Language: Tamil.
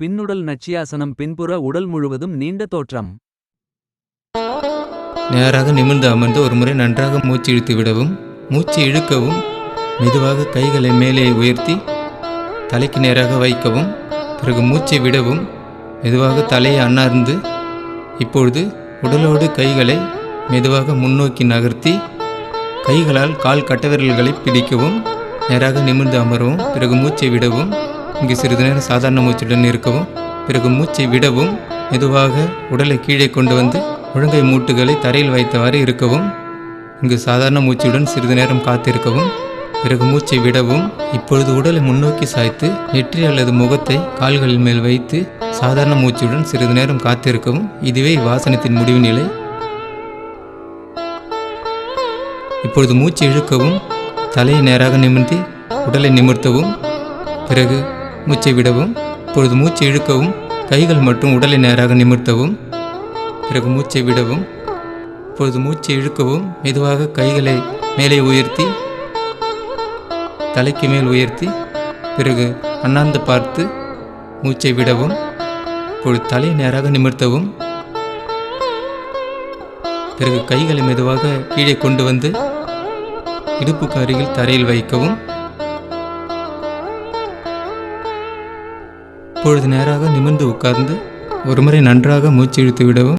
பின்னுடல் நச்சியாசனம் பின்புற உடல் முழுவதும் நீண்ட தோற்றம். நேராக நிமிர்ந்து அமர்ந்து ஒருமுறை நன்றாக மூச்சு இழுத்து விடவும். மூச்சு இழுக்கவும் மெதுவாக கைகளை மேலே உயர்த்தி தலைக்கு நேராக வைக்கவும். பிறகு மூச்சை விடவும் மெதுவாக தலையை அன்னார்ந்து இப்பொழுது உடலோடு கைகளை மெதுவாக முன்னோக்கி நகர்த்தி கைகளால் கால் கட்டவிரல்களை பிடிக்கவும். நேராக நிமிர்ந்து அமரவும். பிறகு மூச்சை விடவும். இங்கு சிறிது நேரம் சாதாரண மூச்சுடன் இருக்கவும். பிறகு மூச்சை விடவும் மெதுவாக உடலை கீழே கொண்டு வந்து முழங்கை மூட்டுகளை தரையில் வைத்தவாறு இருக்கவும். இங்கு சாதாரண மூச்சுடன் சிறிது நேரம் காத்திருக்கவும். பிறகு மூச்சை விடவும். இப்பொழுது உடலை முன்னோக்கி சாய்த்து நெற்றி அல்லது முகத்தை கால்களின் மேல் வைத்து சாதாரண மூச்சுடன் சிறிது நேரம் காத்திருக்கவும். இதுவே இவ்வாசனத்தின் முடிவு நிலை. இப்பொழுது மூச்சு இழுக்கவும். தலையை நேராக நிமிர்த்தி உடலை நிமிர்த்தவும். பிறகு மூச்சை விடவும். இப்பொழுது மூச்சு இழுக்கவும். கைகள் மற்றும் உடலை நேராக நிமிர்த்தவும். பிறகு மூச்சை விடவும். இப்பொழுது மூச்சை இழுக்கவும். மெதுவாக கைகளை மேலே உயர்த்தி தலைக்கு மேல் உயர்த்தி பிறகு அண்ணாந்து பார்த்து மூச்சை விடவும். இப்பொழுது தலையை நேராக நிமிர்த்தவும். பிறகு கைகளை மெதுவாக கீழே கொண்டு வந்து இடுப்புக்கு அருகில் தரையில் வைக்கவும். இப்பொழுது நேராக நிமிர்ந்து உட்கார்ந்து ஒருமுறை நன்றாக மூச்சு இழுத்து விடவும்.